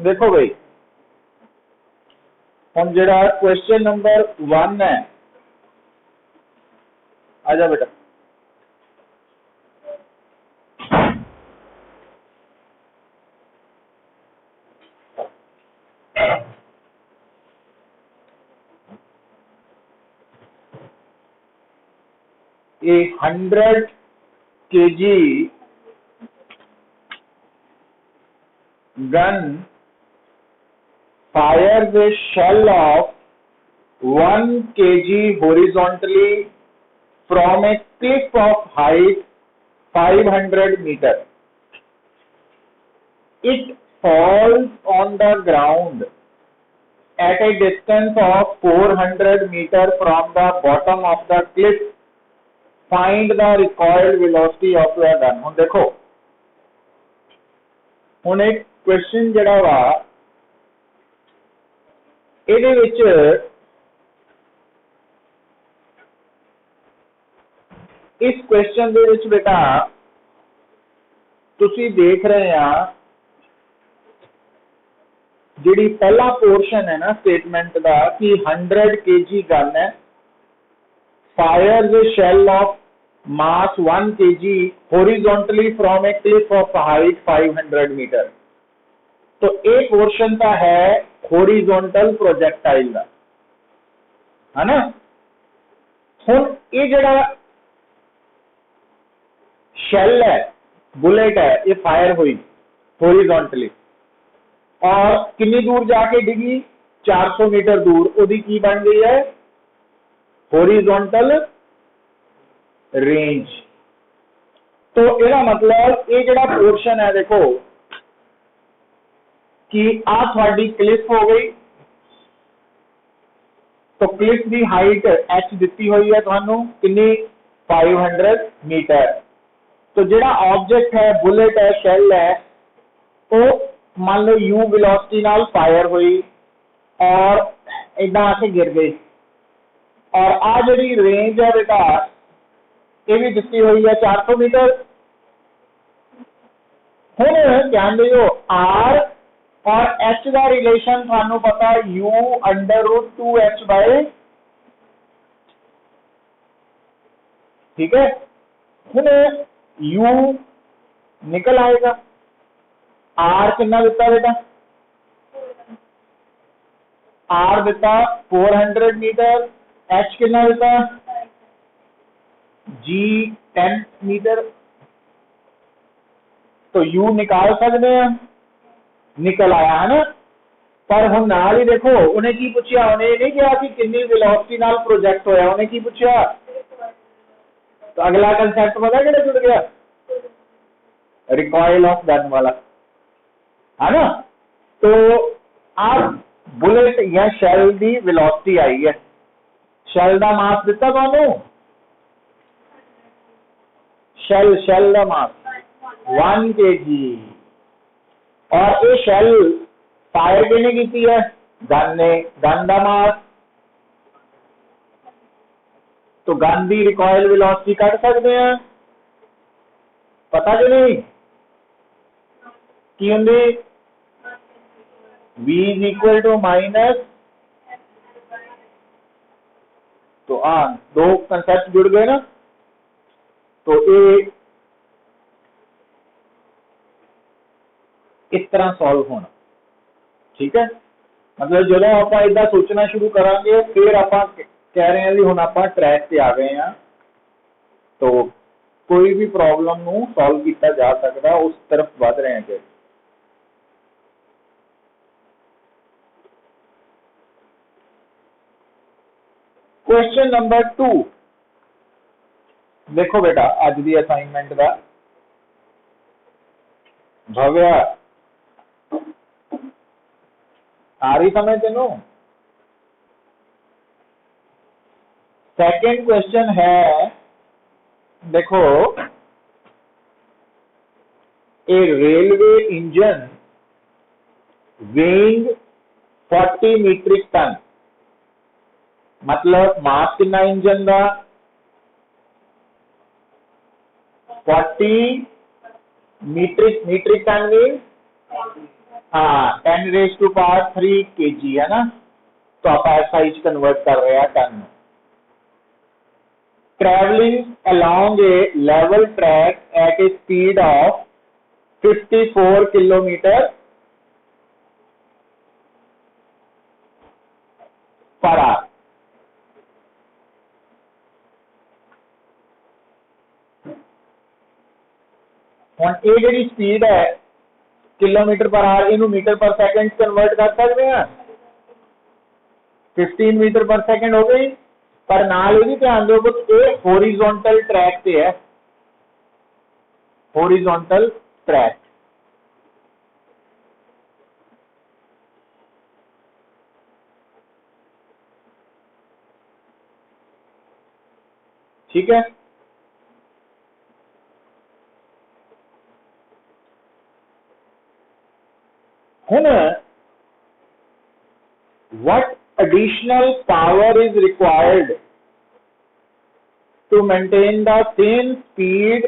देखो भाई हम जरा क्वेश्चन नंबर 1 है, आजा बेटा। A 100 kg gun fires a shell of 1 kg horizontally from a cliff of height 500 meter. It falls on the ground at a distance of 400 meter from the bottom of the cliff. Find the recoil velocity of the gun. ਹੁਣ देखो ਹੁਣ एक question ਜਿਹੜਾ ਵਾ ਇਹਦੇ ਵਿੱਚ इस question ਦੇ ਵਿੱਚ बेटा ਤੁਸੀਂ देख रहे ਆ ਜਿਹੜੀ पहला पोर्शन है ना स्टेटमेंट का कि 100 kg गन है, fires a shell of mass 1 kg horizontally from a cliff of height 500 meter. तो ये पोर्शन का है हॉरिजॉन्टल प्रोजेक्टाइल का, है ना। हुन ये जड़ा शेल है, बुलेट है, ये फायर हुई हॉरिजॉन्टली और कितनी दूर जाके डिगी 400 मीटर दूर, ओदी की बन गई है हॉरिजॉन्टल रेंज। तो इसका मतलब ये जड़ा पोर्शन है देखो कि आ थोड़ी क्लिफ हो गई, तो क्लिफ की हाइट एच दी हुई है थानू कितनी 500 मीटर। तो जड़ा ऑब्जेक्ट है बुलेट है शेल है वो मान लो यू वेलोसिटी नाल फायर हुई और इदा आके गिर गई और आ जी रेंज है बेटा ये भी दी हुई है 400 मीटर। हुण ध्यान दियो आर और एच का रिलेशन थानू पता यू √2h बाय, ठीक है। हुण यू निकल आएगा, आर कितना दिता बेटा, आर दिता 400 मीटर, एच कितना दिता जी 10 मीटर। तो यू निकाल सकते हैं, निकल आया है ना। पर हम नाल ही देखो उन्हें की पूछा, उन्हें नहीं कहा कि कितनी वेलोसिटी नाल प्रोजेक्ट होया, उन्हें की पूछा। तो अगला कंसेप्ट पता किहड़ा जुड़ गया, रिकॉइल ऑफ गन वाला, है ना। तो आप बुलेट या शेल की वेलोसिटी आई है, शेल का मास दिता तुहानू, शेल का मास 1 kg और ये शेल फायर किने की है गन ने, गन का मास। तो गन की रिकॉइल वेलोसिटी कट सकते हैं, पता कि नहीं की होंगी v = माइनस। तो दो कंसेप्ट जुड़ गए ना। तो ये इस तरह सॉल्व होना, ठीक है। मतलब जो आप इदा सोचना शुरू करांगे फिर आप कह रहे हैं हुण आप ट्रैक पे आ गए हैं, तो कोई भी प्रॉब्लम नू सॉल्व किया जा सकता, उस तरफ बढ़ रहे हैं। क्वेश्चन नंबर 2 देखो बेटा अज की असाइनमेंट का, भव्या आ रही समझ तेनों। सेकेंड क्वेश्चन है देखो, a railway engine weighing 40 metric ton, मतलब मास कितना इंजन का 40 मीट्रिक टन मीन हाँ 10⁻³ kg है ना, तो आप SI कन्वर्ट कर रहे हैं ton. Travelling along a level track at a speed of 54 kilometre per hour. ਹੁਣ ਇਹ ਜਿਹੜੀ स्पीड है किलोमीटर पर आवर, ਇਹਨੂੰ मीटर पर सेकंड कन्वर्ट कर सकते हैं। 15 मीटर पर सेकंड हो गई। पर नाल ये भी ध्यान दो कि ये हॉरिजॉन्टल ट्रैक पे है, हॉरिजॉन्टल ट्रैक। ठीक है, हुन what additional power is required to maintain the same speed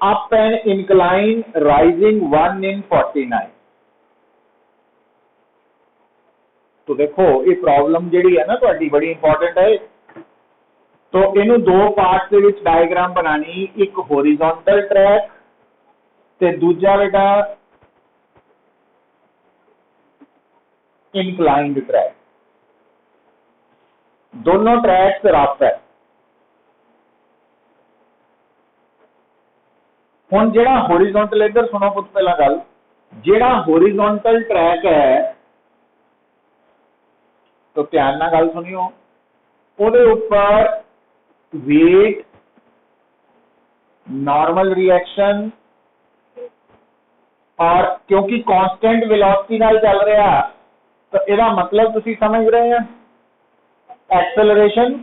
up an incline rising 1 in 49। तो देखो ये प्रॉब्लम जी है ना थोड़ी बड़ी इंपॉर्टेंट है। तो इनू दो पार्ट के डायग्राम बनानी, एक हॉरिजॉन्टल ट्रैक ते दूजा बेटा इंक्लाइंड ट्रैक। दोनों ट्रैक्स रफ है। हुण जिहड़ा हॉरिजॉन्टल, इधर सुनो पुत पहला गल, जिहड़ा हॉरिजॉन्टल ट्रैक है तो ध्यान नाल गल सुनियो, उहदे उपर वेट, नॉर्मल रिएक्शन और क्योंकि कांस्टेंट वेलोसिटी नाल चल रहा तो इसका मतलब तुसी समझ रहे हैं, एक्सेलरेशन,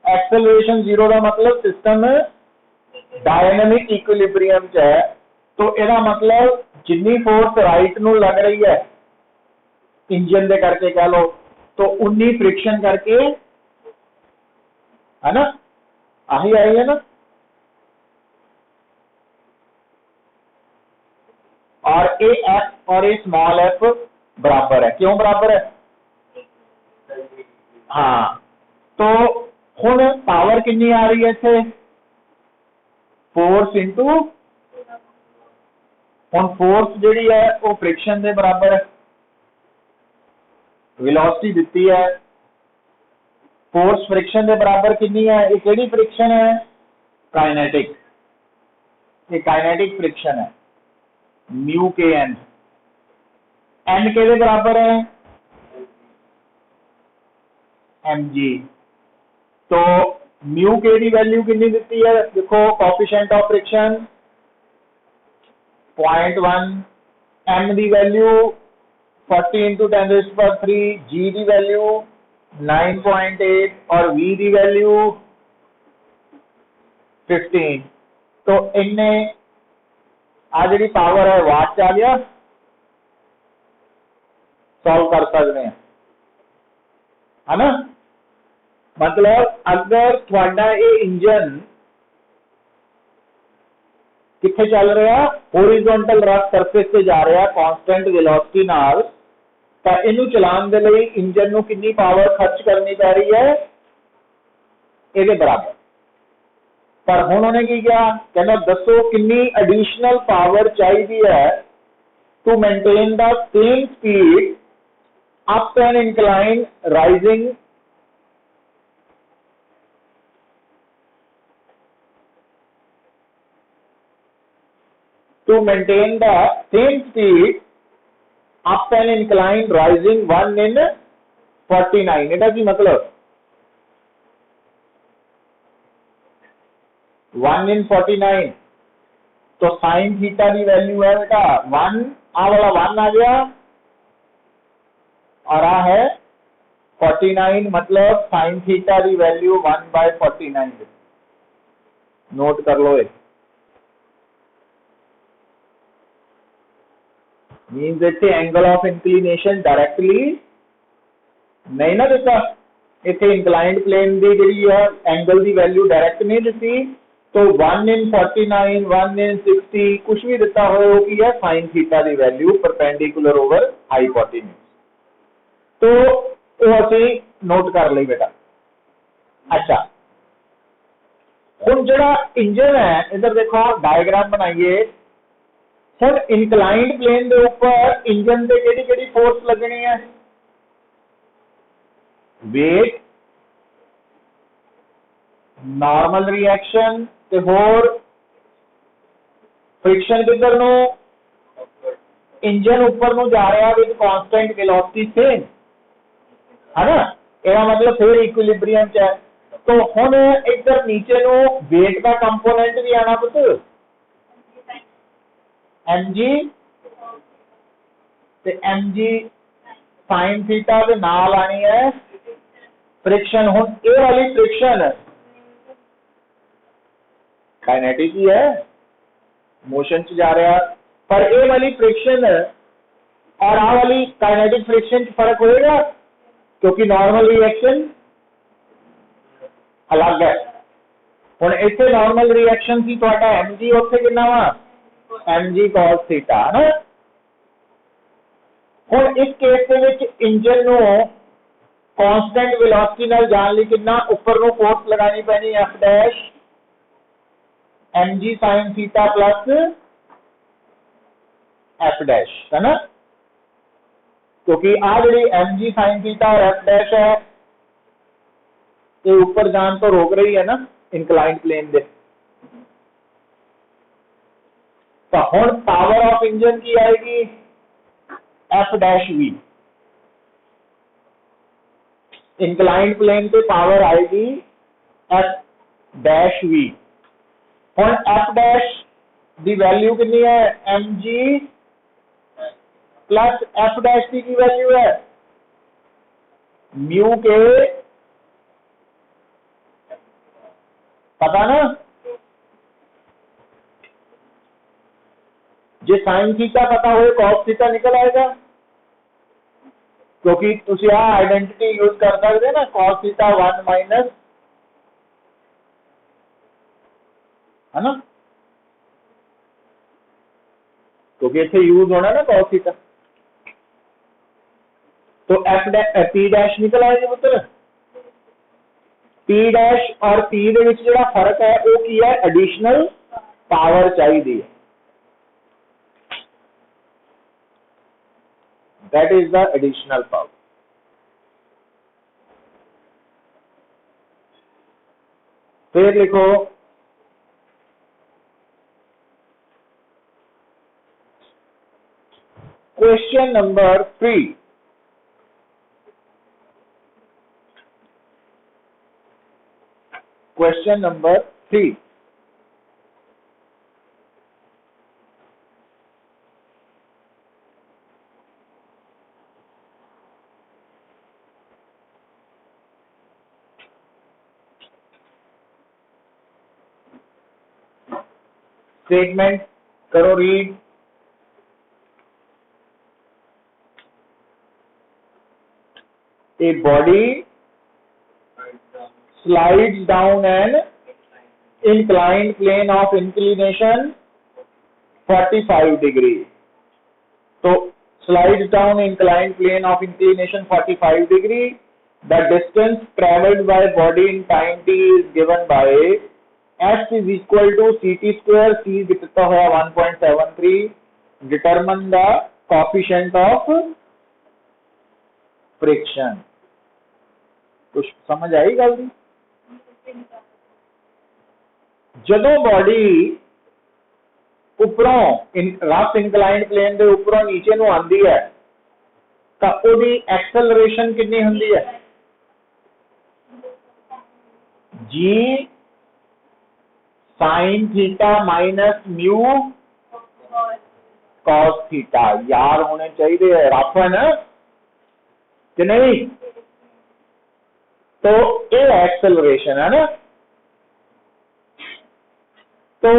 एक्सेलरेशन जीरो का मतलब सिस्टम डायनेमिक इक्विलिब्रियम च है। तो इसका मतलब जिन्नी फोर्स राइट नू लग रही है इंजन दे करके कह लो, तो उन्नी फ्रिक्शन करके, है ना, आही आई है ना। और ए एफ और ए स्मॉल एफ बराबर है, क्यों बराबर है? हाँ, तो हुण पावर कितनी आ रही है इत्थे? फोर्स इंटू, हुण फोर्स जिहड़ी है वो फ्रिक्शन के बराबर है, वेलोसिटी दिती है, फोर्स फ्रिक्शन के बराबर कितनी है? ये किहड़ी फ्रिक्शन है? काइनेटिक, ये काइनेटिक फ्रिक्शन है, म्यू के एन। एन के बराबर है? M G. तो म्यू के की वैल्यू कितनी दी है? देखो कोफिशिएंट ऑफ फ्रिक्शन 0.1, एम की वैल्यू 40 इंटू 10⁻³ जी की वैल्यू 9.8 और वी की वैल्यू 15। तो इन्ने आ जी पावर है वाट आ गया, सॉल्व कर सकते हैं, है ना। मतलब अगर थोड़ा ये इंजन किथे चल रहा, हॉरिजॉन्टल रफ सरफेस से जा रहा कांस्टेंट वेलोसिटी नाल, तो इनू चलाने के लिए इंजन नू कितनी पावर खर्च करनी पै रही है? ये बराबर। पर हुण उन्हें की किया, कहना दसो कितनी एडिशनल पावर चाहिए है to maintain the same speed up an incline rising to maintain the same speed up an incline rising 1 in 49। ਇਹਦਾ ਕੀ मतलब 1 in 49, तो साइन थीटा की वैल्यू है बेटा 1, आ वाला 1 आ गया और आ है 49, मतलब साइन थीटा की वैल्यू 1/49। नोट कर लो, मीन्स इतने एंगल ऑफ इंक्लिनेशन डायरेक्टली नहीं ना दिता, इतने इंक्लाइंड प्लेन की जी है एंगल की वैल्यू डायरेक्ट नहीं दी, तो 1 in 49, 1 in 60 कुछ भी दिता हो की है sin थीटा की वैल्यू परपेंडिकुलर ओवर हाइपोटेन्यूज। तो वो असी नोट कर ली बेटा। अच्छा हुण जिहड़ा इंजन है इधर देखो डायग्राम बनाइए। हुण इंक्लाइंड प्लेन के ऊपर इंजन से किहड़ी-किहड़ी फोर्स लगनी है? वेट, नॉर्मल रिएक्शन ते होर फ्रिक्शन किधर नु इंजन ऊपर नु जा रहा विद कांस्टेंट वेलोसिटी से है ना। यह मतलब फिर इक्विलिब्रियम च है। तो हुण इधर नीचे नु वेट का कंपोनेंट भी आना पुत mg ते mg sin थीटा दे नाल आनी है फ्रिक्शन। हुण ये वाली फ्रिक्शन काइनेटिक ही है, मोशन च जा रहा, पर ये वाली फ्रिक्शन और आ वाली काइनेटिक फ्रिक्शन च फर्क होएगा क्योंकि नॉर्मल रिएक्शन अलग है। हुण इत्थे नॉर्मल रिएक्शन सी तुहाडा mg उत्थे कितना वा mg cos थीटा है ना। हुण इस केस दे विच इंजन नु कांस्टेंट वेलोसिटी नाल जाण लई कितना ऊपर नु फोर्स लगानी पैनी f dash mg sin theta plus f dash है ना। क्योंकि आ जी mg sin थीटा और f डैश है ये ऊपर जान तो रोक रही है ना इंक्लाइंड प्लेन दे। तो हुण पावर ऑफ इंजन की आएगी f dash v। Inclined plane पे पावर आएगी f डैश v। हुण f डैश दी वैल्यू कितनी है mg प्लस f डैश की वैल्यू है म्यू के, पता ना। जे साइन थीटा पता हो कॉस थीटा निकल आएगा क्योंकि तुसी आ आइडेंटिटी यूज कर सकते ना कॉस थीटा 1 माइनस है ना, क्योंकि इसे यूज होना ना कॉस थीटा। तो एफ डैश पी डैश निकल आएगा पुत्र। पी डैश और पी दे विच जिहड़ा फर्क है वो की है एडिशनल पावर चाहिए। That is the additional power. फिर लिखो question number 3। Question number 3। Statement करो read. A body slides down an inclined plane of inclination 45 degree. So slides down inclined plane of inclination 45 degree. The distance traveled by body in time t is given by s is equal to ct square, c दिता हुआ 1.73. Determine the coefficient of friction. कुछ समझ आई गल दी? जदों body उपरों rough inclined plane दे उपरों नीचे नूं आंदी है तां ओदी एक्सेलरेशन कितनी हुंदी है? G sine theta minus mu cos theta. यार होने चाहिए, रफ है ना कि नहीं? तो ये एक्सेलरेशन है ना। तो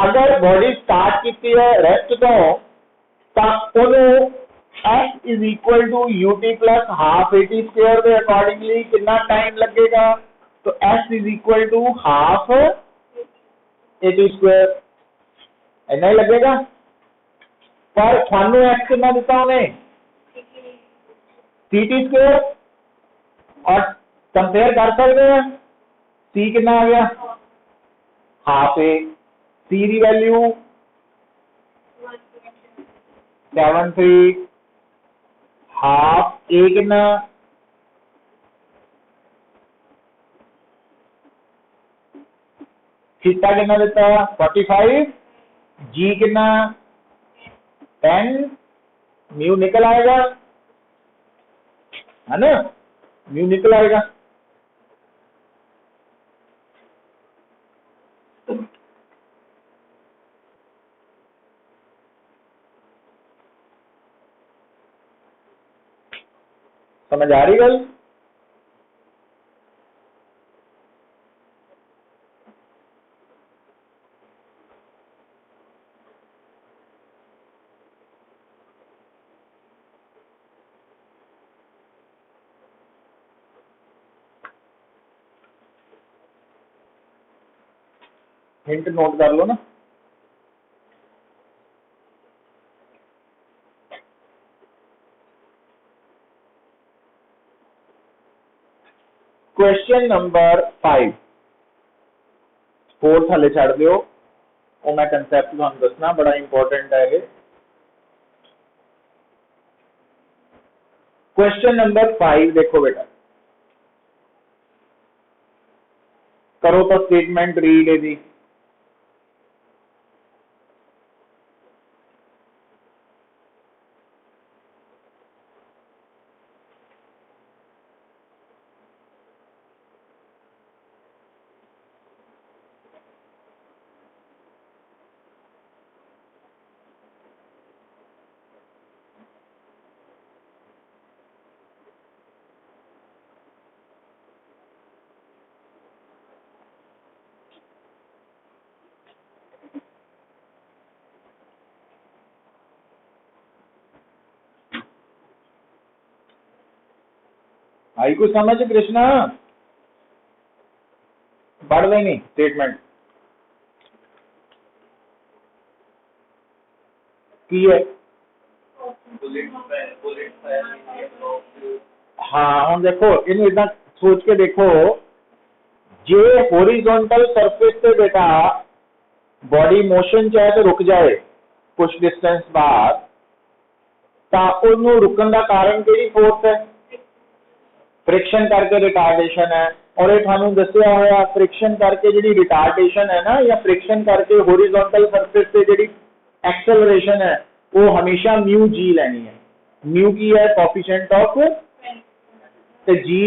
अगर बॉडी स्टार्ट की है रेस्ट तो S is equal to UT plus half AT square के अकॉर्डिंगली कितना टाइम लगेगा? तो S is equal to half 80 square इन्ना ही लगेगा। पर थानू एक्स कितना दिता उन्हें ct स्क्वायर, और कंपेयर कर सकते हैं c कितना आ गया हाफ ए, c की वैल्यू 73, हाफ ए कितना थीटा कितना देता 45, जी कितना 10, म्यू निकल आएगा है ना, म्यू निकल आएगा। समझ आ रही गल? हिंट नोट कर लो ना। क्वेश्चन नंबर 5 4 थले छड़ दियो, और मैं कंसेप्ट तुहानू दसना बड़ा इंपॉर्टेंट है ये। क्वेश्चन नंबर 5 देखो बेटा, करो तो स्टेटमेंट रीड है जी। आई कुछ समझ कृष्णा? पढ़ लेनी स्टेटमेंट की है। हाँ हम देखो इन इतना सोच के देखो, जे हॉरिजॉन्टल सरफेस पे बेटा बॉडी मोशन चाहे तो रुक जाए कुछ डिस्टेंस बाद, तो उन्होंने रुकन का कारण केड़ी फोर्स है? फ्रिक्शन करके रिटार्डेशन है। और ये थानू दसिया होया फ्रिक्शन करके जी रिटार्डेशन है ना, या फ्रिक्शन करके हॉरिजॉन्टल सरफेस पे जी एक्सेलरेशन है, वो हमेशा म्यू जी लेनी है। म्यू की है कोफिशिएंट ऑफ, तो जी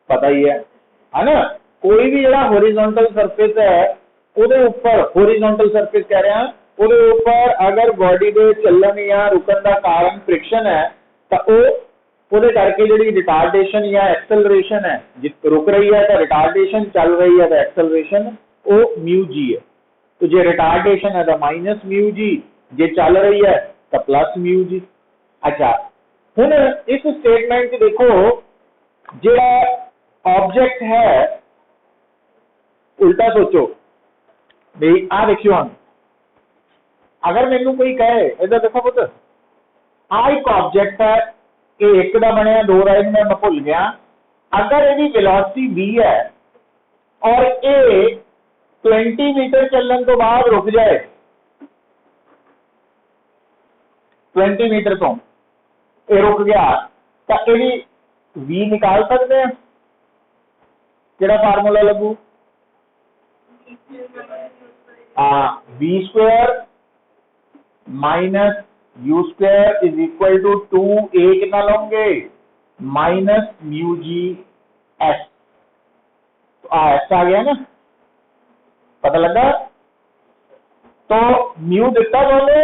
पता ही है ना। कोई भी जरा हॉरिजॉन्टल सरफेस है ਉਹਦੇ ऊपर हॉरिजॉन्टल सरफेस कह रहे हैं, ਉਹਦੇ ऊपर अगर बॉडी ਦੇ ਚੱਲਣ या रुकन का कारण फ्रिक्शन है, तो ਉਹਦੇ करके जी रिटार्डेशन या एक्सेलरेशन है, जिस रुक रही है तो रिटार्डेशन, चल रही है तो एक्सेलरेशन, वो म्यू जी है। तो जो रिटार्डेशन है तो माइनस म्यू जी, जो चल रही है तो प्लस म्यू जी। अच्छा हुण इस स्टेटमेंट च देखो जो ऑब्जेक्ट है, उल्टा सोचो भाई आ देखियो हम, अगर मैनू कोई कहे इधर देखो पुत आ एक ऑब्जेक्ट है, ये एक का बनया दो राइज में मैं भुल गया, अगर यदि वेलोसिटी v है और ये 20 मीटर चलने तो बाद रुक जाए, 20 मीटर तो ये रुक गया, तो ये v निकाल सकते हैं। केड़ा फार्मूला लगू? v square minus U square is equal to 2a कितना लोगे माइनस म्यू जी एस। तो एस आ गया ना, पता लगा? तो म्यू दिता बोलो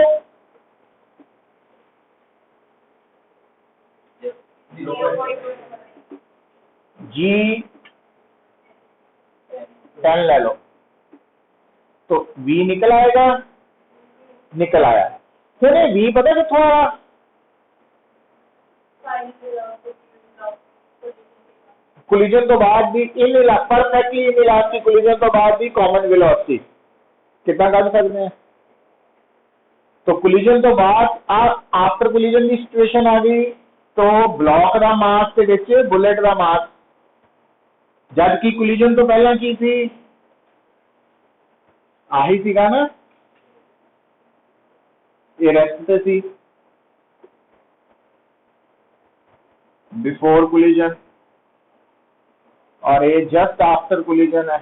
जी 10 ले लो, तो v निकल आएगा, निकल आया। फिर v पता कितों आया? कोलिजन तो बाद भी परफेक्टली इनइलास्टिक कोलिजन तो बाद भी कॉमन वेलोसिटी कितना कट सकते हैं। तो कोलिजन तो बाद आफ्टर कोलिजन की सिचुएशन आ गई, तो ब्लॉक का मास के विच बुलेट का मास, जबकि कोलिजन तो पहला की थी, आही सीगा ना, ये रेस्ट से सी बिफोर कोलिजन, और ये जस्ट आफ्टर कोलिजन है।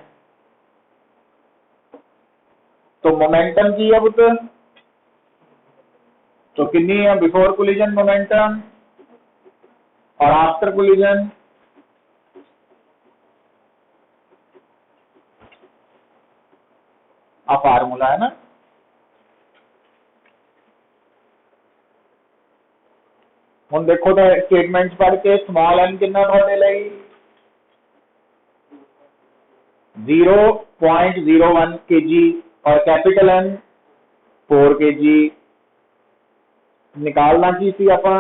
तो मोमेंटम की है पुत्र, तो कितनी है बिफोर कोलिजन मोमेंटम और आफ्टर कोलिजन, आ फार्मूला है ना। हम देखो तो स्टेटमेंट्स पढ़ के स्मॉल एन कितना थोड़े लगी 0.01 kg और कैपिटल एन 4 kg। निकालना की सी आपा,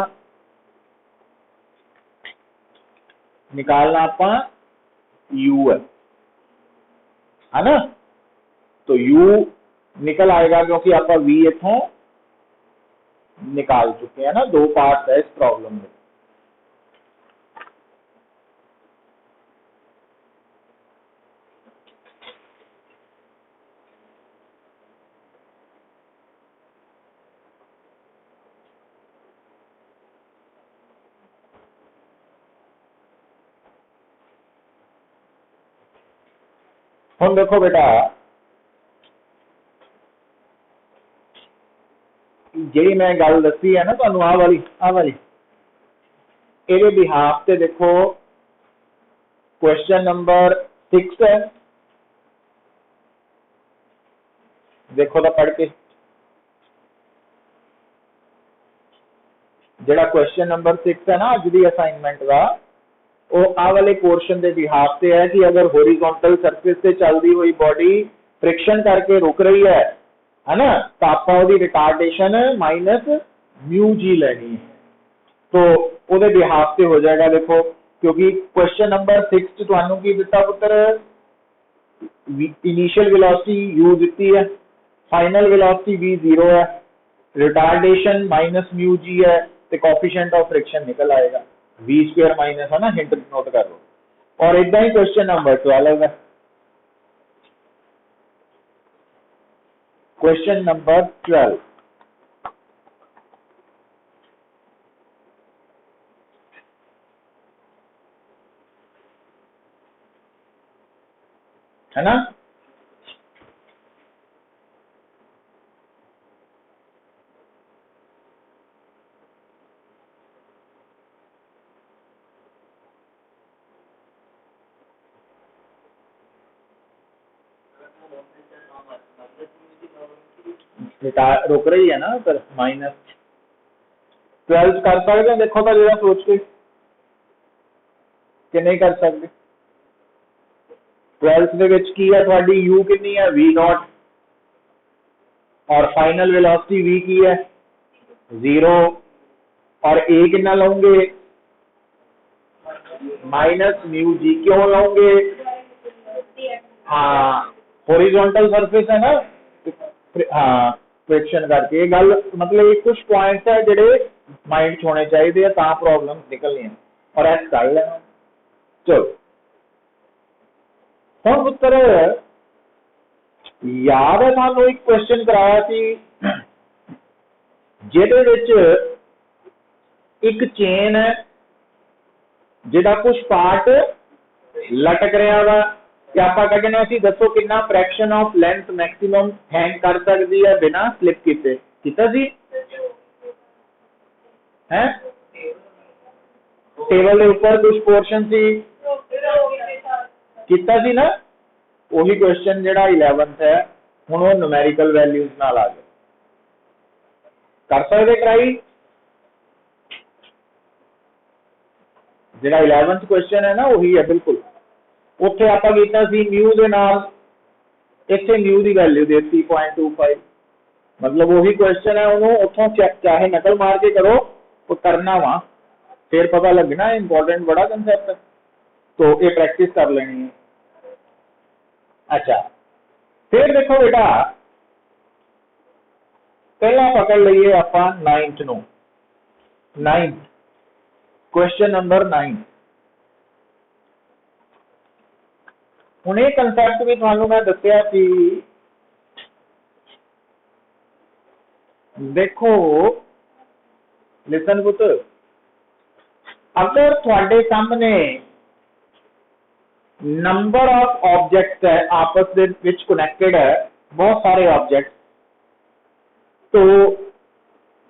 निकालना आपा u है ना। तो u निकल आएगा क्योंकि आपका v इथों निकाल चुके हैं ना, दो पार्ट है इस प्रॉब्लम में। हम देखो बेटा, जी मैं गल दसी है ना तुहानू आ वाली ये बिहाफ से देखो क्वेश्चन नंबर 6 है, देखो तो पढ़ के, जेड़ा क्वेश्चन नंबर 6 है ना अज की असाइनमेंट का, वो आ वाले पोर्शन के बिहाफ से है कि अगर हॉरिजॉन्टल सरफेस से चलती हुई बॉडी फ्रिक्शन करके रुक रही है ना, तो आप रिटार्डेशन माइनस म्यू जी लेनी है। तो वो बिहाफ से हो जाएगा देखो, क्योंकि क्वेश्चन नंबर 6 तुहानू की दिता पुत्र, इनिशियल वेलोसिटी u दी है, फाइनल वेलोसिटी v 0 है, रिटार्डेशन माइनस म्यू जी है, तो कोफिशिएंट ऑफ फ्रिक्शन निकल आएगा v स्क्वायर माइनस, है ना, हिंट नोट कर लो। और इदा ही क्वेश्चन नंबर 12 है, क्वेश्चन नंबर 12 है ना। रुक रही है ना सर, माइनस 12 कर सकते हैं, देखो तो जरा सोच के कि नहीं कर सकते। 12 ਦੇ ਵਿੱਚ ਕੀ ਹੈ ਤੁਹਾਡੀ u कितनी है v नॉट, और फाइनल वेलोसिटी v की है 0, और a कितना लाओगे माइनस म्यू जी, क्यों लाओगे, हाँ हॉरिजॉन्टल सरफेस है ना, हाँ फ्रिक्शन करके। ये गल मतलब ये कुछ पॉइंट्स है जेडे माइंड च होने चाहिए, ता प्रॉब्लम निकलनी, और ऐसा कर लेना। चलो हम पुत्र याद है सानू एक क्वेश्चन कराया सी, जिहदे विच एक चेन है जिहदा कुछ पार्ट लटक रहा वा, ते आपां कढना सी, दसो कितना fraction of length maximum hang कर सकती है बिना स्लिप कीते, कीता सी है। टेबल के ऊपर कुछ पोर्शन सी कीता सी ना, वही क्वेश्चन जेड़ा 11th है, हुण वो न्यूमेरिकल वैल्यूज नाल आ गए, कर सकते ट्राई। जेड़ा 11th क्वेश्चन है ना वही है बिल्कुल, उत्थे आपां कीता सी म्यू दे नाल, इत्थे म्यू दी वैल्यू देती 0.25, मतलब वही क्वेश्चन है, उन्होंने उतों चाहे नकल मार के करो तो करना वा, फिर पता लगना, इंपॉर्टेंट बड़ा कंसेप्ट है, तो ये प्रैक्टिस कर लेनी है। अच्छा फिर देखो बेटा, पहला पकड़ लीए आप 9th no 9th question number 9 हुण ये कंसैप्ट भी तुहानू मैं दस्सिया कि देखो लिसन पुत अगर थोड़े सामने नंबर ऑफ ऑब्जेक्ट्स है आपस दे विच कनेक्टेड है बहुत सारे ऑब्जेक्ट तो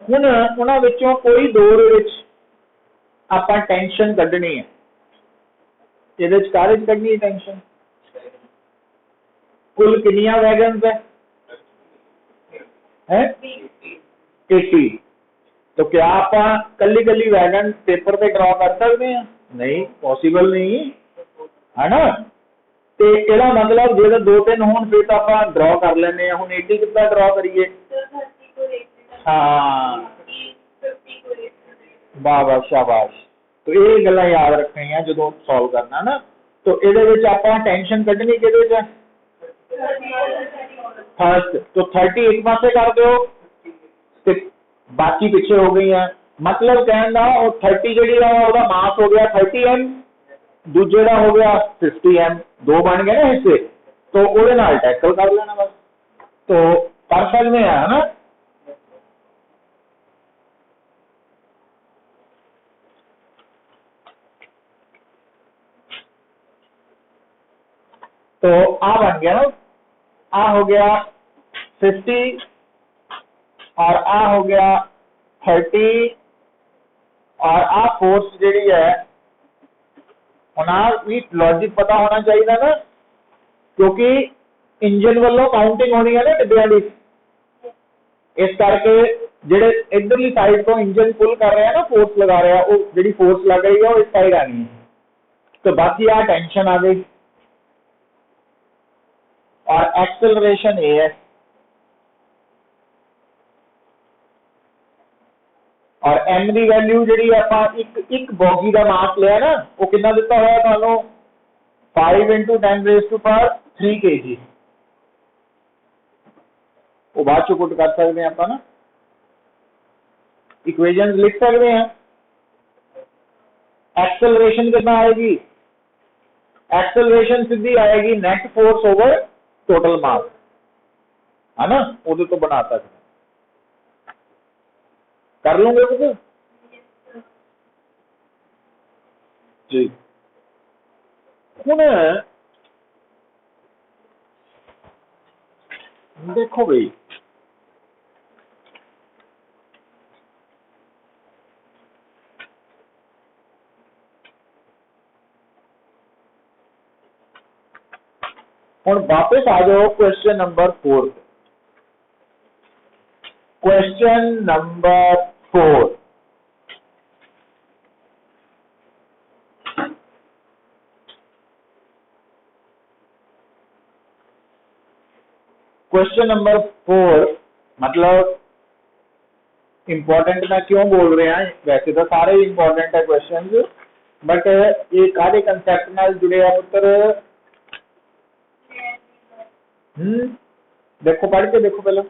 हुण उन्हां विचों कोई दो दे विच आपां टेंशन कढनी है इहदे विच काहदे विच कढनी है टेंशन कुल कितनियां वैगन्स है 80 तो क्या आप कली कली वैगन पेपर पे ड्रॉ कर सकते हैं नहीं पॉसिबल नहीं है ना तो यदा मतलब जो दो तीन हो फिर तो आप ड्रॉ कर लेने हूँ 80 कितना ड्रॉ करिए हाँ वाह वाह शाबाश तो ये गल्लां याद रखनी है जो सॉल्व करना ना तो ये आप टेंशन कढ़नी कि फर्स्ट तो 30 एक पासे कर दो ते बाकी पिछे हो गई है मतलब कहना और 30 जी मास हो गया 30 M दूजे का हो गया 50 M दो बन गए ना हिस्से तो वो टैकल कर लेना बस तो कर सकते हैं है ना तो आ बन गया ना आ हो गया 50 और आ हो गया 30 और आ फोर्स जी है भी लॉजिक पता होना चाहिए ना क्योंकि इंजन वालों काउंटिंग होनी है ना डिब्बियां की इस करके जेडे इधरली साइड तो इंजन पुल कर रहे हैं ना फोर्स लगा रहे हैं वो जी फोर्स लग रही है वो इस साइड आनी है तो बाकी आ टेंशन आ गई और एक्सेलरेशन ए है और एम की वैल्यू जी आप एक बॉगी का मास लिया ना वो कितना दिता हुआ थानू 5 × 10⁻³ kg वो बाद चो पुट कर सकते हैं आप ना इक्वेशन लिख सकते हैं एक्सेलरेशन कितना आएगी एक्सेलरेशन सीधी आएगी net force over total mass है ना वो तो बना सकते कर लूंगे कुछ जी हुण देखो भाई हुण वापस आ जाओ question number 4 question number 4 question number 4 मतलब इंपॉर्टेंट मैं क्यों बोल रहे हैं वैसे तो सारे इंपॉर्टेंट है क्वेश्चन बट ये कादे कंसेप्ट नाल जुड़े हैं पुत्र देखो पढ़ के देखो पहले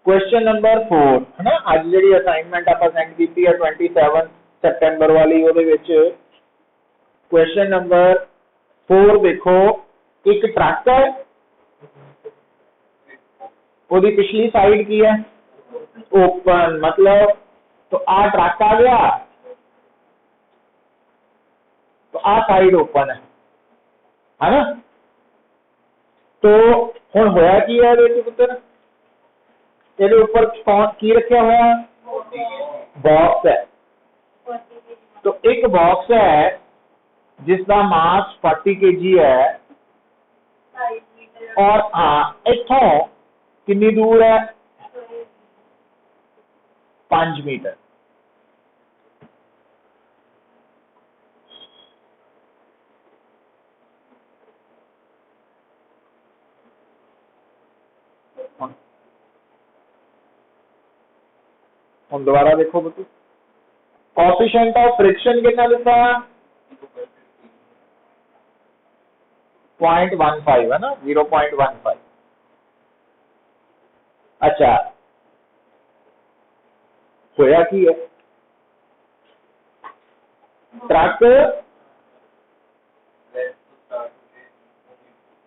क्वेश्चन नंबर 4 है ना आज जी असाइनमेंट आप सेंड की है 27 सितंबर वाली क्वेश्चन नंबर 4 देखो एक ट्रक है वो पिछली साइड की है ओपन मतलब तो आ ट्रक आ गया तो आ साइड ओपन है ना तो हुण होया की है पुत्र ये ऊपर की रखा हुआ बॉक्स है तो एक बॉक्स है जिसका मास 40 kg है और हाँ इथों कितनी दूर है 5 मीटर हम दोबारा देखो बच्चों कोएफिशिएंट ऑफ फ्रिक्शन कितना दिता 0.15 है ना, 0.15। अच्छा, होया की है,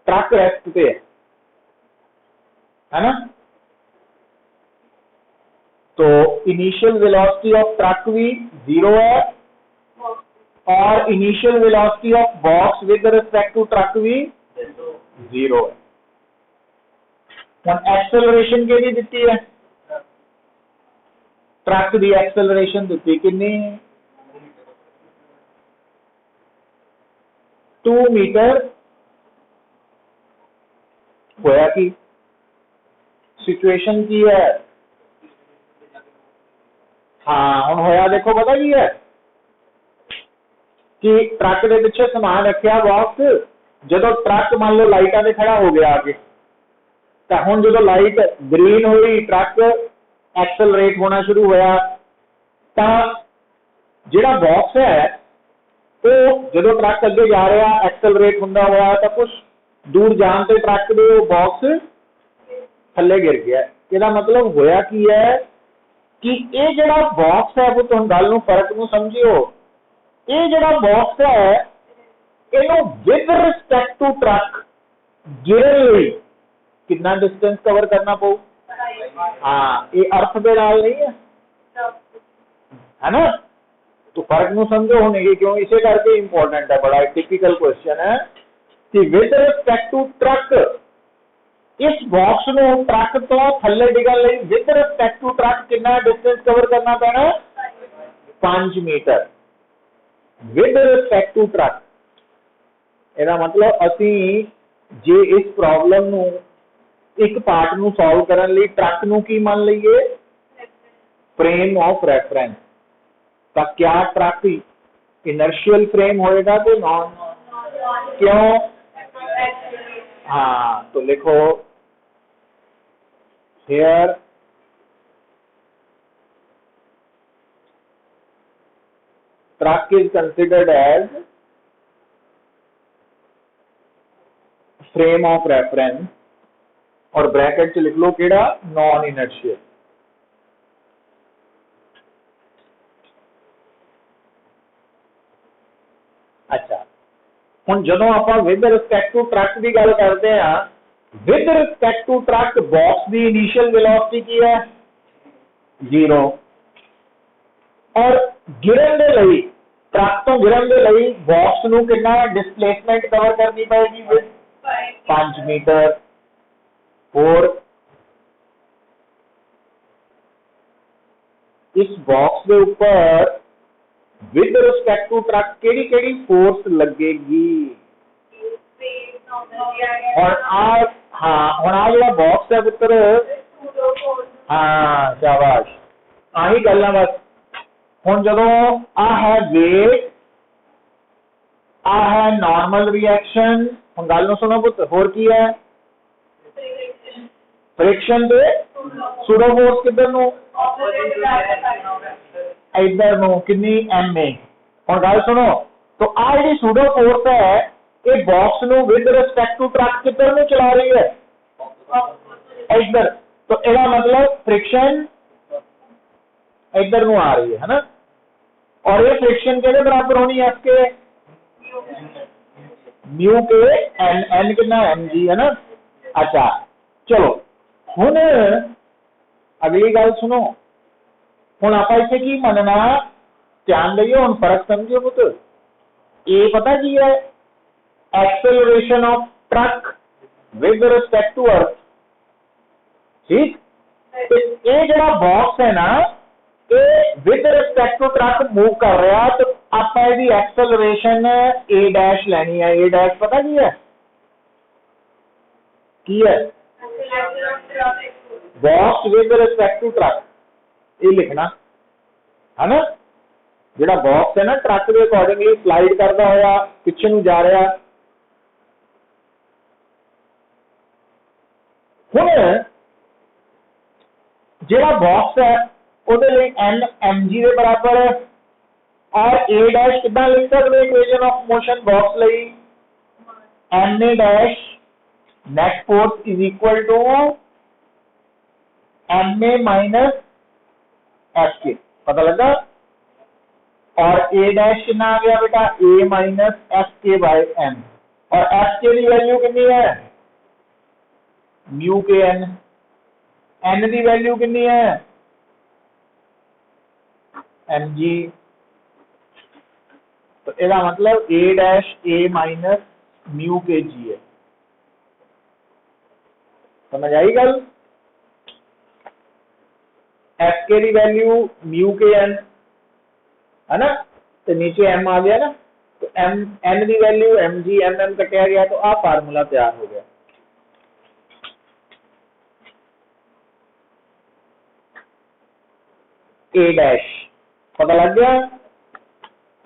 ट्रक रेस्ट पे है ना, तो इनिशियल वेलोसिटी ऑफ ट्रक भी 0 है और initial velocity of box with respect to truck भी 0 है। हम एक्सेलरेशन के लिए दिती है, ट्रक की एक्सेलरेशन दिती कितनी, 2 मीटर। होया की सिचुएशन की है, हाँ हम होया देखो पता की है कि ट्रक के पिछे समान रखा बॉक्स, जो ट्रक मान लो लाइटा से खड़ा हो गया आगे, तो हम जो लाइट ग्रीन हुई ट्रक एक्सेलरेट होना शुरू होया, तो जिहड़ा बॉक्स है तो जो ट्रक अगे जा रहा एक्सेलरेट होंदा होया तो कुछ दूर जान से ट्रक दे बॉक्स थले गिर गया। इसका मतलब होया की है कि ये जिहड़ा बॉक्स है वो तुम गल नूं फर्क नूं समझियो, ये जिहड़ा बॉक्स है इहनूं विद रिस्पेक्ट टू ट्रक गिरन लई कितना डिस्टेंस कवर करना पऊ, हाँ ये अर्थ दे नाल नहीं है ना, तो फर्क नूं समझो होने की क्यों, इसे करके इंपॉर्टेंट है, बड़ा टिपिकल क्वेश्चन है कि विद रिस्पेक्ट टू ट्रक इस बॉक्स नूं ट्रक तो थल्ले डिगन लई विद रिस्पेक्ट टू ट्रक कितना डिस्टेंस कवर करना पैना, 5 metre with respect to truck. ਇਹਦਾ मतलब ਅਸੀਂ जे इस प्रॉब्लम नूं एक पार्ट नूं सॉल्व करन लई ट्रक नूं की मान लईए, फ्रेम ऑफ रेफरेंस, तो क्या ट्रक इनर्शियल फ्रेम होएगा तो नॉन, क्यों, हाँ तो लिखो here truck is considered as frame of reference और ब्रैकेट च लिख लो केड़ा, नॉन इनर्शियल। अच्छा हुण जदों आपां विद रिस्पेक्ट टू ट्रक की गल करते हैं, with respect to truck box की इनिशियल वेलोसिटी की है 0 और गिरन दे लई ट्रक तो गिरन दे लई बॉक्स नूं कितना डिस्प्लेसमेंट कवर करनी पएगी, 5 मीटर। और इस बॉक्स के ऊपर विद रिस्पेक्ट टू ट्रक केड़ी फोर्स लगेगी, और आज हाँ हुण आ जिहड़ा बॉक्स है पुत्र, हाँ शाबाश आही गल है बस। हुण जदों आ है वेट, आ है नॉर्मल रिएक्शन, हुण गल नूं सुनो पुत्र, होर की है फ्रिक्शन दे सूडो फोर्स किधर नूं, इधर नूं कितनी एम ए। हुण गल सुनो, तो आ जिहड़ी सूडो फोर्स है ये बॉक्स नूं विद रिस्पेक्ट टू ट्रक किधर नूं चला रही है, इधर, तो इसका मतलब फ्रिक्शन इधर नूं आ रही है ना, और ये फ्रिक्शन के बराबर होनी है इसके म्यू के एन, एन कितना एम जी है ना। अच्छा चलो हुण अगली गल सुनो, हुण आपां इत्थे की मनना, ध्यान दईओ हुण फर्क समझिओ पुत, ये पता की है acceleration of truck with respect to earth, ठीक, तो ये जिहड़ा बॉक्स है ना ये with respect to truck move कर रहा, तो आप इसकी एक्सेलरेशन ए डैश लेनी है, ए डैश पता की है box with respect to truck, ये लिखना है ना, जिहड़ा बॉक्स है ना ट्रक के अकॉर्डिंगली स्लाइड करता होया पिछे नूं जा रहा। हुण जिहड़ा बॉक्स है ਉਹਦੇ ਲਈ n mg ਦੇ ਬਰਾबर है और a डैश कितना लिख सकते इक्वेशन ऑफ मोशन बॉक्स ਲਈ M A dash net force is equal to M A minus F K, पता लगा। और ए डैश कितना आ गया बेटा, ए माइनस एफ के बाय एम, और एफ के की वैल्यू कितनी है, म्यू के एन, एन की वैल्यू कितनी है, एम जी। तो इसका मतलब ए डैश ए माइनस म्यू के जी है, समझ आई गल। एफ के की वैल्यू म्यू के एन है ना, तो नीचे एम आ गया ना, तो एम एन की value M G M M कटिया गया, तो आ फार्मूला तैयार हो गया। ए डैश पता लग गया,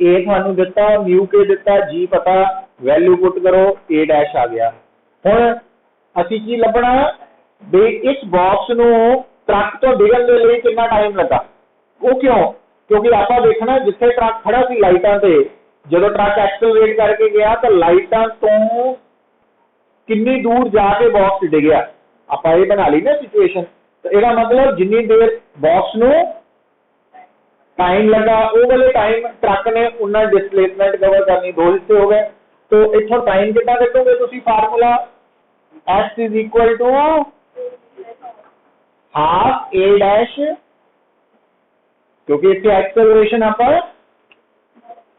ए थानू दिता, म्यू के दिता, जी पता, वैल्यू पुट करो, ए डैश आ गया। हुण असी की लभना भी, इस बॉक्स नू ट्रक तो डिगन दे लई कितना टाइम लगा, वो क्यों, क्योंकि आप देखना जिथे ट्रक खड़ा सी लाइटां ते, जो ट्रक एक्सेलरेट करके गया तो लाइटां तो कितनी दूर जाके बॉक्स डिगया, आप ये बना ली ना सिचुएशन। तो यह मतलब जिन्नी देर बॉक्स नू टाइम लगा, वो वाले टाइम ट्रक ने उन्ना डिस्प्लेसमेंट कवर करनी, दो हिस्से हो गए। तो इथों टाइम कितना देखोगे तुसी, formula S is equal to half A dash, क्योंकि इतने एक्सेलरेशन आप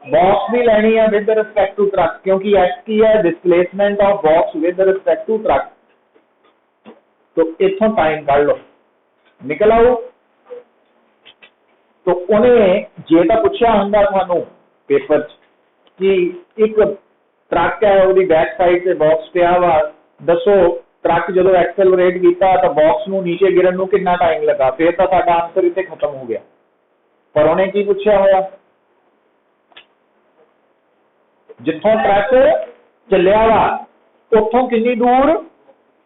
बॉक्स भी लेनी है विद रिस्पेक्ट टू ट्रक, क्योंकि एस की है displacement of box with respect to truck. तो इथों टाइम काढ़ लो, निकल आओ। तो उन्हें जे तो पूछा होंगे थानू पेपर कि एक ट्रक है, वो बैक साइड से बॉक्स पिया वा, दसो ट्रक जो एक्सेलरेट किया तो बॉक्स नू नीचे गिरन नू कितना टाइम लगा, फिर तो साडा आंसर इतने खत्म हो गया। पर उन्हें की पूछा होया, जिथों ट्रक चलिया वा उथों कितनी दूर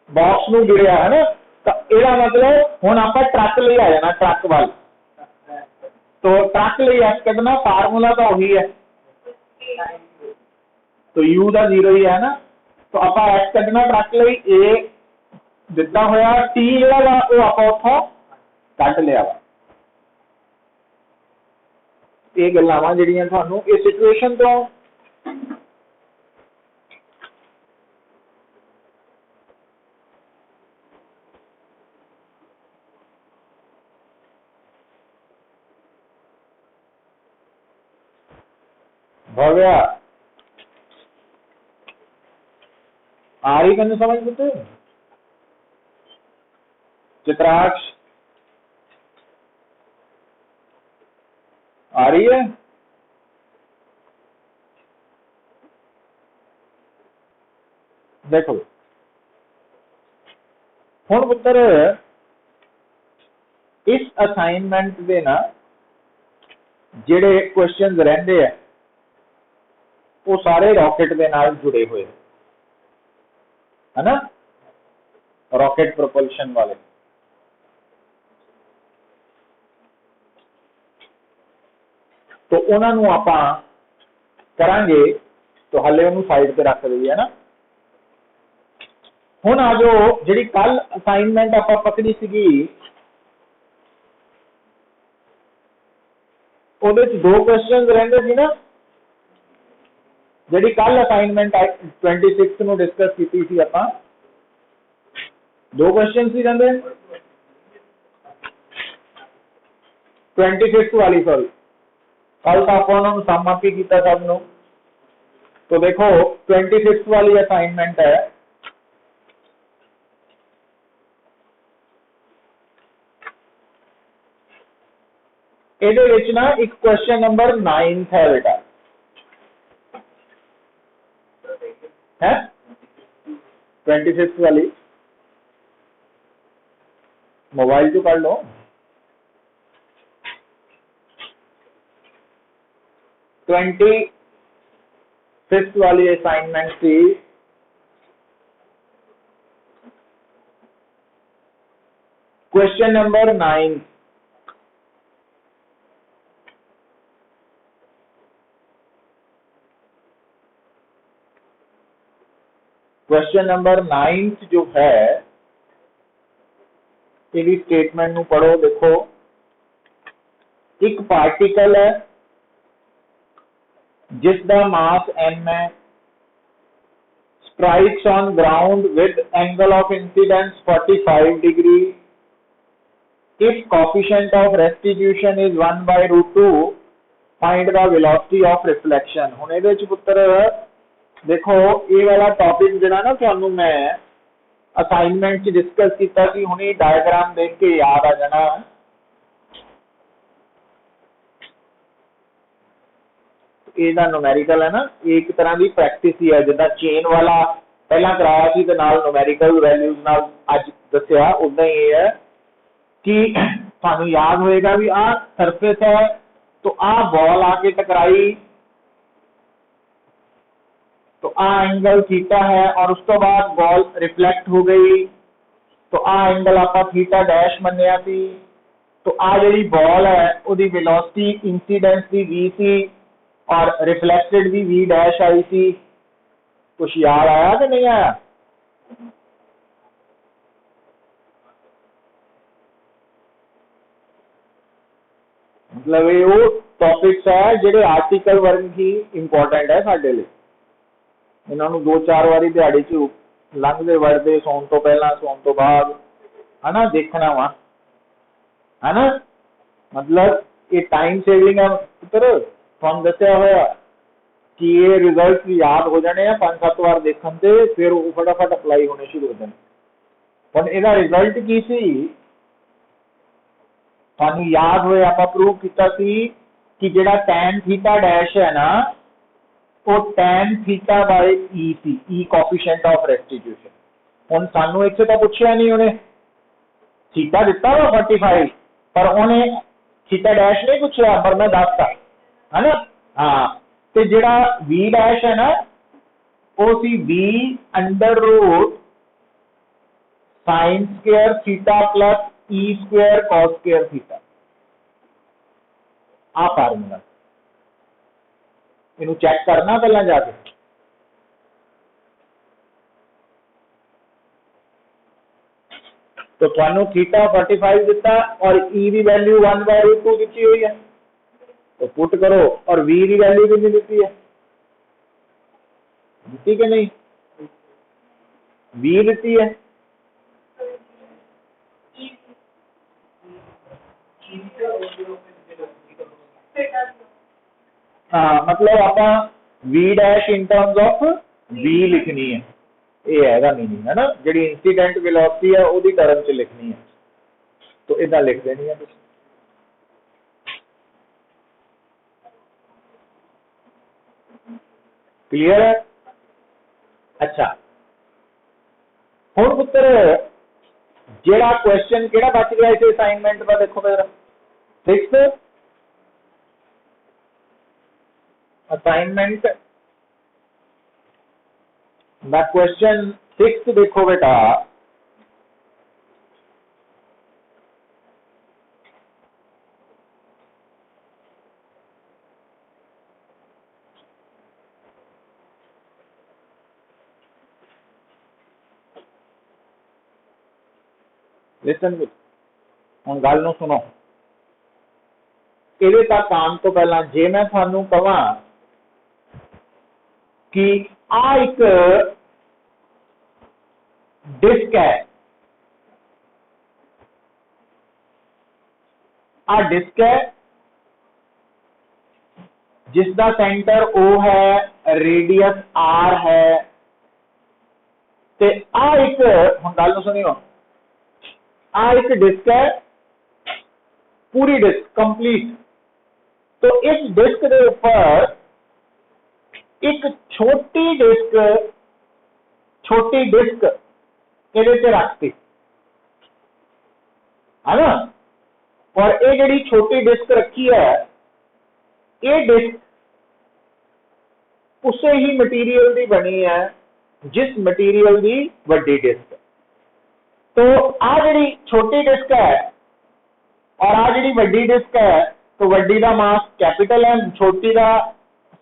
बॉक्स नू गिरिया है ना, तो यह मतलब हुण आपां ट्रक ले आ जाना, ट्रक वाल। तो ट्रक ले एस कढ़ना, फार्मूला तो वही है, तो यू का जीरो ही है ना, तो आप एस कढ़ना ट्रक ले, ए दिता होया, टी जिहड़ा वा वो आपां उत्थों कढ़ लिया वा। ये गल्लां वा जिहड़ियां तुहानूं इस सिचुएशन तो भव्या आ रही, मैंने समझ पुत्र चित्राक्ष आ रही है। देखो हुण पुत्र इस असाइनमेंट दे ना जिहड़े क्वेश्चन रहिंदे है वो सारे रॉकेट के नाल जुड़े हुए है ना, रॉकेट प्रोपल्शन वाले। तो उन्होंने आप करांगे, तो हले उन्होंने साइड पे रख दी है ना। हुण आ जो जी कल असाइनमेंट आप पकड़ी सी, उहदे च दो क्वेश्चन रहिंदे सी ना, जी कल असाइनमेंट 26 नूं डिस्कस की थी आपां, दो क्वेश्चन सी रहिंदे 25 वाली, सॉरी कल तो आप उन्होंने सम अप ही किया सब नूं। तो देखो 26 वाली असाइनमेंट है, ਇਹਦੇ ਵਿੱਚ ना एक क्वेश्चन नंबर 9 है बेटा, है 26 वाली, मोबाइल तो कर लो। 26 वाली असाइनमेंट थी, क्वेश्चन नंबर 9। क्वेश्चन नंबर 9 जो है ਇਹਦੀ स्टेटमेंट ਨੂੰ पढ़ो। देखो एक पार्टिकल है जिसका मास m है, strikes on ground with angle of incidence 45 degree. If coefficient of restitution is 1 by root 2, find the velocity of reflection. ਹੁਣ ਇਹਦੇ ਵਿੱਚ ਪੁੱਤਰ देखो ये वाला टॉपिक ਜਿਹੜਾ ਨਾ ਤੁਹਾਨੂੰ मैं ਅਸਾਈਨਮੈਂਟ ਚ ਡਿਸਕਸ ਕੀਤਾ ਸੀ, ਹੁਣੇ ਡਾਇਗਰਾਮ ਦੇਖ ਕੇ ਯਾਦ ਆ ਜਾਣਾ। ਇਹਦਾ न्यूमेरिकल है ना, एक तरह की प्रैक्टिस ही है, जिदा चेन वाला पहला कराया सी ते नाल न्यूमेरिकल वैल्यूज नाल अज दस्या, उदा ही है कि थानू याद होएगा भी आ सरफेस है तो आ बॉल आके टकराई तो आ एंगल थीटा है और उस तो बाद बॉल रिफ्लेक्ट हो गई तो आ एंगल आपा थीटा डैश मन्निया सी। तो आ जिहड़ी बॉल है उहदी वेलोसिटी इंसीडेंस दी v सी और रिफ्लेक्टेड भी v डैश आई सी। कुछ याद आया कि नहीं आया? मतलब ये वो टॉपिक्स है जिहड़े आर्टिकल वर्ग ही इंपॉर्टेंट है साडे लई। इन्हां नूं 2-4 वारी दिहाड़ी च लंघदे वड़दे सौण तो पहला सौण तो बाद है ना देखना वा, है ना। मतलब ये टाइम सेविंग है पुत्र, तुहानूं दस्सिया होया कि ये रिजल्ट याद हो जाने 5-7 बार देखण ते फिर वो फटाफट अप्लाई होने शुरू हो जाने। हुण इहदा रिजल्ट की सी तुहानूं याद होए, आपां प्रूव कीता सी कि जिहड़ा tan थीटा डैश है ना वो tan theta by E C, E coefficient of restitution. हुण सानूं इत्थे तां पुछिया नहीं, उहने थीटा दिता वा 45 पर उन्हें थीटा डैश नहीं पूछा, पर मैं दसता है ना। हाँ तो जिहड़ा v डैश है ना वो c v under root sine square theta plus e square cos square theta. आ फार्मूला इनू चेक करना पहला जाके। तो थानू थीटा 45 दिता और ई की वैल्यू 1/√2 दी हुई है, तो पुट करो। और v की वैल्यू कितनी दी है? दी कि नहीं? v दी है हाँ, मतलब आप v dash in terms of v लिखनी है, ये है मीनिंग है ना। जी इंसीडेंट वेलोसिटी है वो टर्म च लिखनी है, तो इदा लिख देनी है। क्लियर है? अच्छा हुण पुत्र जेड़ा क्वेश्चन केड़ा बच गया इस असाइनमेंट का, देखो मेरा 6th असाइनमेंट द क्वेश्चन 6 देखो बेटा। लिसन हुण गल नूं सुनो। इहदे तक आउण तो पहला जे मैं तुहानूं कहां कि आ एक डिस्क है, आ डिस्क है जिसका सेंटर O है, रेडियस R है, ते आ एक हुण गल नूं सुनियो, आ एक डिस्क है पूरी डिस्क कंप्लीट। तो इस डिस्क के ऊपर एक छोटी डिस्क ये रखती है ना, और ये जी छोटी डिस्क रखी है ये डिस्क उसे ही मटीरियल की बनी है जिस मटीरियल की वड्डी डिस्क। तो आ जी छोटी डिस्क है और आ जी वड्डी डिस्क है, तो वड्डी का मास कैपिटल है, छोटी का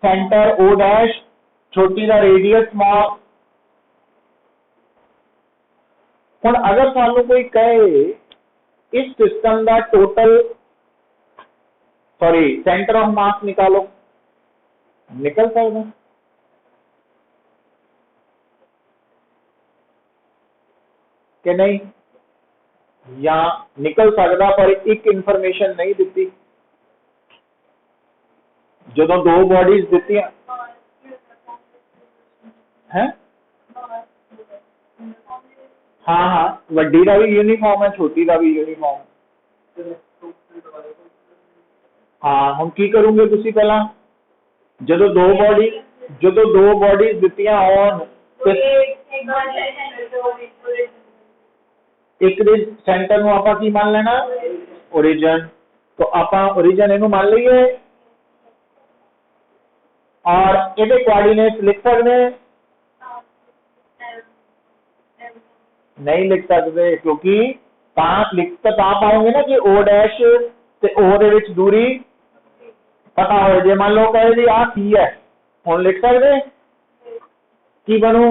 सेंटर O डैश, छोटी का रेडियस स्मॉल, हुण अगर सानू कोई कहे इस सिस्टम का total sorry centre of mass निकालो, निकल सकता कि नहीं, या निकल सकता पर एक इंफॉर्मेशन नहीं दी। जो दो बॉडीज दी है, हाँ हाँ वड्डी का भी यूनीफॉर्म है, छोटी का भी यूनीफॉर्म है। हाँ हम की करोगे तुसी पहला जो दो बॉडीज दित्तियां होन एक दे सेंटर ਨੂੰ ਆਪਾਂ ਕੀ मान लेना ओरिजिन, तो ਆਪਾਂ ओरिजिन ਇਹਨੂੰ मान लीए और ਇਹਦੇ कोऑर्डिनेट्स लिख सकते हैं, नहीं लिख सकते क्योंकि लिख तो पाओगे ना कि ओ डैश ते ओ दे विच दूरी पता हो जे मान लो कहे जी आ सी है, हुण लिख सकते की बनू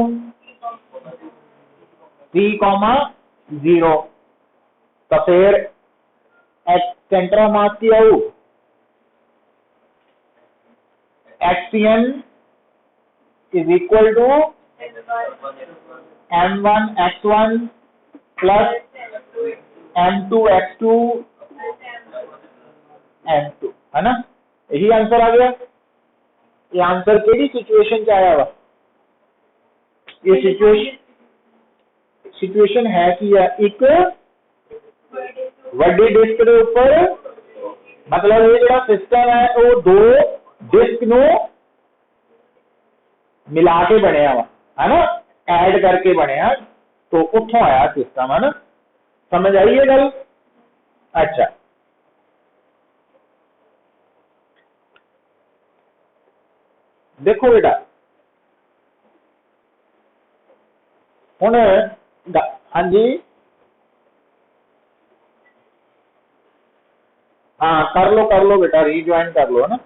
3,0, तो फिर सेंटर ऑफ मास की आऊ HCN is equal to M1 X1 plus M2 X2 M2, है ना, यही आंसर आ गया। ये आंसर केड़ी सिचुएशन च आया वा, ये सिचुएशन है कि एक वड्डी डिस्क के ऊपर मतलब ये जो सिस्टम है वो दो डिस्क नो मिला के बनया वा, है ना, ऐड करके बनया, तो उतो आया सिस्टम, है ना, समझ आई है गल। अच्छा देखो बेटा हुण हाँ जी, हाँ कर लो बेटा, रीज्वाइन कर लो, है ना।